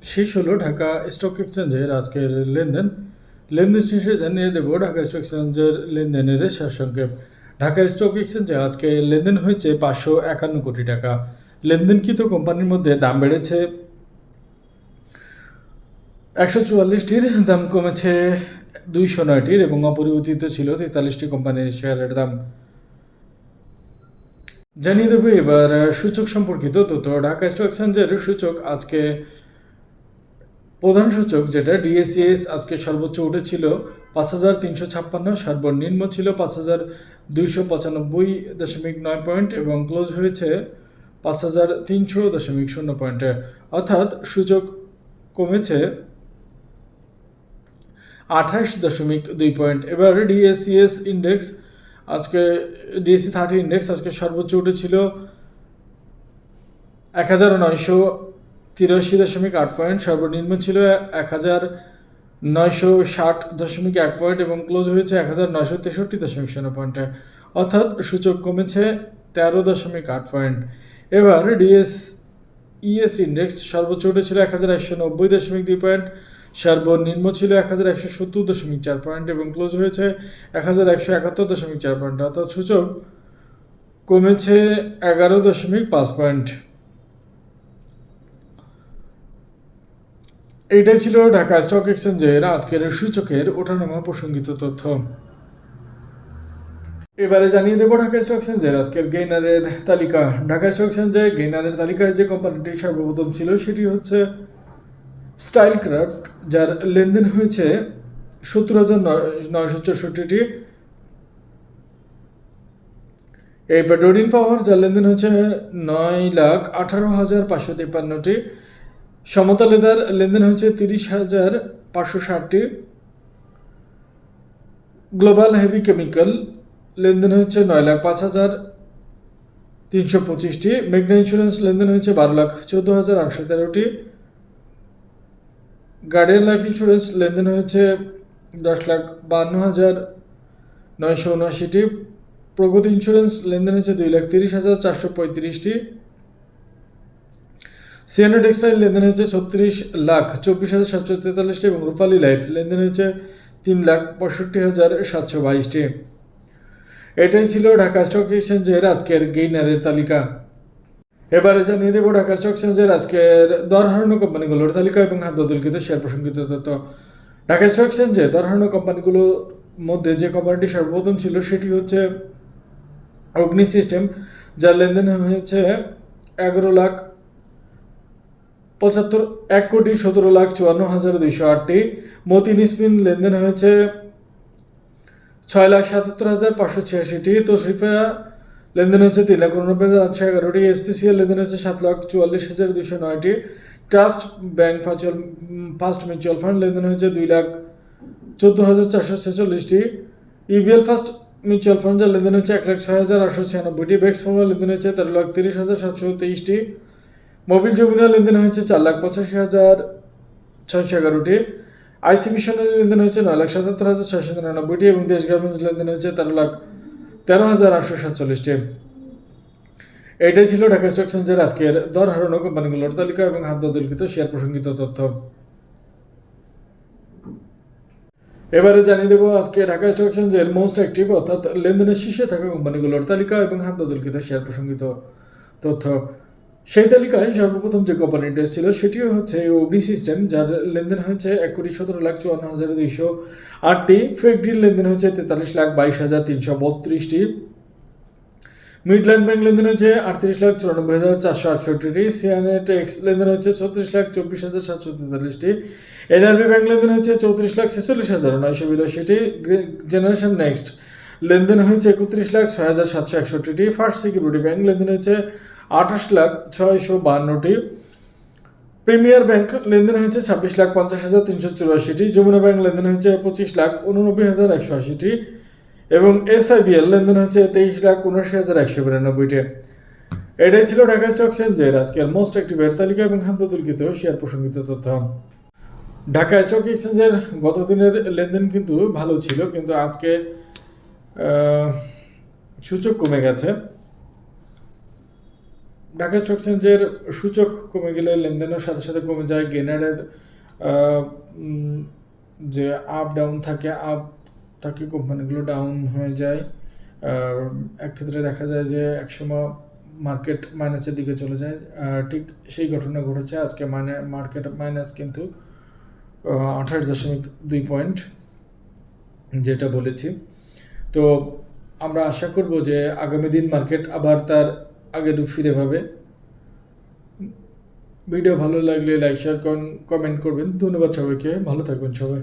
শেষ হলো ঢাকা স্টক এক্সচেঞ্জের আজকের লেনদেন। লেনদেন শেষে জানিয়ে দেব ঢাকা স্টক এক্সচেঞ্জের লেনদেনের সারসংক্ষেপ। ঢাকা স্টক এক্সচেঞ্জে আজকে লেনদেন হয়েছে 551 কোটি টাকা। লেনদেনকৃত কোম্পানির মধ্যে দাম বেড়েছে 144টির, দাম কমেছে 209টির এবং অপরিবর্তিত ছিল 43টি কোম্পানির শেয়ারের দাম। জানিয়ে দেবে এবার সূচক সম্পর্কিত তথ্য। ঢাকা স্টক এক্সচেঞ্জের সূচক আজকে প্রধান সূচক যেটা ডিএসইএস আজকে সর্বোচ্চ উঠেছিল 5356, সর্বনিম্ন ছিল 5295.9 পয়েন্ট এবং ক্লোজ হয়েছে 5300.0 পয়েন্টে, অর্থাৎ সূচক কমেছে 28.2 পয়েন্ট। এবার ডিএসইএস ইন্ডেক্স আজকে ডিএসসি 30 ইন্ডেক্স আজকে সর্বোচ্চ উঠেছিল 1983.8 পয়েন্ট, সর্বনিম্ন ছিল 1960.1 পয়েন্ট এবং ক্লোজ হয়েছে 1963.0 পয়েন্টে, অর্থাৎ সূচক কমেছে 13.8 পয়েন্ট। এবার ডিএসইএস ইন্ডেক্স সর্বোচ্চ উঠেছিল 1190.2 পয়েন্ট, সর্বনিম্ন ছিল 1170.4 পয়েন্ট এবং ক্লোজ হয়েছে 1171.4 পয়েন্ট, অর্থাৎ সূচক কমেছে 11.5 পয়েন্ট। এইটাই ছিল ঢাকা স্টক এক্সচেঞ্জের আজকের সূচকের ওঠানামা প্রসঙ্গিত তথ্য। এবারে জানিয়ে দেব ঢাকা স্টক এক্সচেঞ্জের আজকের গেইনারের তালিকা। ঢাকা স্টক এক্সচেঞ্জে গেইনারের তালিকায় যে কোম্পানিটি সর্বপ্রথম ছিল সেটি হচ্ছে স্টাইলক্রাফট, যার লেনদেন হয়েছে 70,964টি। এরপর ডোরিন পাওয়ার, যার লেনদেন হচ্ছে 9,18,553টি। সমতা লেদার লেনদেন হয়েছে 30,560টি। গ্লোবাল হেভি কেমিক্যাল লেনদেন হচ্ছে 9,05,325টি। মেঘনা ইন্স্যুরেন্স লেনদেন হয়েছে 12,14,813টি। গার্ডিয়ান লাইফ ইন্স্যুরেন্স লেনদেন হয়েছে 10,52,979টি। প্রগতি ইন্স্যুরেন্স লেনদেন হয়েছে 2,30,435টি। সিএনএ টেক্সটাইল লেনদেন হয়েছে 36,24,743টি এবং রূপালী লাইফ লেনদেন হয়েছে 3,65,722টি। এটাই ছিল ঢাকা স্টক এক্সচেঞ্জের আজকের গেইনারের তালিকা। এবারে জানিয়ে দেব ঢাকা স্টক এক্সচেঞ্জের আজকের দর হারানো কোম্পানিগুলোর তালিকা এবং হাত বদলকৃত শেয়ার প্রসঙ্গিত তথ্য। ঢাকা স্টক এক্সচেঞ্জে দর হারানো কোম্পানিগুলোর মধ্যে যে কোম্পানিটি সর্বপ্রথম ছিল সেটি হচ্ছে অগ্নি সিস্টেম, যার লেনদেন হয়েছে 1,17,54,208টি। মতিন স্পিন লেনদেন হয়েছে 6,77,586টি। তশরিফা লেনদেন হয়েছে 3,89,811টি। এসপিসিএল লেনদেন হয়েছে 7,44,209টি। Trust bank first mutual fund লেনদেন হয়েছে 2,14,446টি। ইভিএল ফার্স্ট মিউচুয়াল ফান্ড, যার লেনদেন হচ্ছে 1,06,896টি। বেক্স ফার্মা লেনদেন হয়েছে 13,30,723টি। মোবিল জমিনা লেনদেন হয়েছে 4,85,611টি। আইসি মিশনের লেনদেন হয়েছে 9,77,699টি এবং দেশ গার্মেন্টস লেনদেন হয়েছে 13,13,847টি। এটাই ছিল ঢাকা স্টক এক্সচেঞ্জের আজকের দর হারানো কোম্পানিগুলোর তালিকা এবং হাত বদলকৃত শেয়ার প্রসঙ্গিত তথ্য। এবারে জানিয়ে দেবো আজকে ঢাকা স্টক এক্সচেঞ্জের মোস্ট অ্যাক্টিভ অর্থাৎ লেনদেনের শীর্ষে থাকা কোম্পানিগুলোর তালিকা এবং হাত বদলকৃত শেয়ার প্রসঙ্গিত তথ্য। সেই তালিকায় সর্বপ্রথম যে কোম্পানিটা ছিল সেটিও হচ্ছে অগ্নি সিস্টেম, যার লেনদেন হয়েছে 1,17,54,208টি। ফেকডির লেনদেন হয়েছে 43,22,332টি। মিডল্যান্ড ব্যাংক লেনদেন হয়েছে 38,94,468টি। সিএনএ টেক্স লেনদেন হয়েছে 36,24,743টি। এনআরবি ব্যাংক লেনদেন হয়েছে 34,46,982টি। জেনারেশন নেক্সট লেনদেন হয়েছে 31,06,761টি। ফার্স্ট সিকিউরিটি ব্যাংক লেনদেন হয়েছে 28,652টি। প্রিমিয়ার ব্যাংক লেনদেন হয়েছে 26,50,384টি। যমুনা ব্যাংক লেনদেন হয়েছে 25,89,180টি এবং এসআইবিএল লেনদেন হচ্ছে 23,79,192টি। এটাই ছিল ঢাকা স্টক এক্সচেঞ্জের আজকের মোস্ট অ্যাক্টিভের তালিকা এবং হাত বদলকৃত শেয়ার প্রসঙ্গিত তথ্য। ঢাকা স্টক এক্সচেঞ্জের গত দিনের লেনদেন কিন্তু ভালো ছিল, কিন্তু আজকে সূচক কমে গেছে। ঢাকা স্টক এক্সচেঞ্জের সূচক কমে গেলে লেনদেনের সাথে সাথে কমে যায় গেনারের যে আপ ডাউন থাকে, আপ থাকে কোম্পানিগুলো ডাউন হয়ে যায়। এক ক্ষেত্রে দেখা যায় যে একসময় মার্কেট মাইনাসের দিকে চলে যায়, ঠিক সেই ঘটনা ঘটেছে আজকে। মার্কেট মাইনাস কিন্তু 28.2 পয়েন্ট, যেটা বলেছি। তো আমরা আশা করব যে আগামী দিন মার্কেট আবার তার আগের রূপ ফিরে পাবে। ভিডিও ভালো লাগলে লাইক শেয়ার কমেন্ট করবেন। ধন্যবাদ সবাইকে, ভালো থাকবেন সবাই।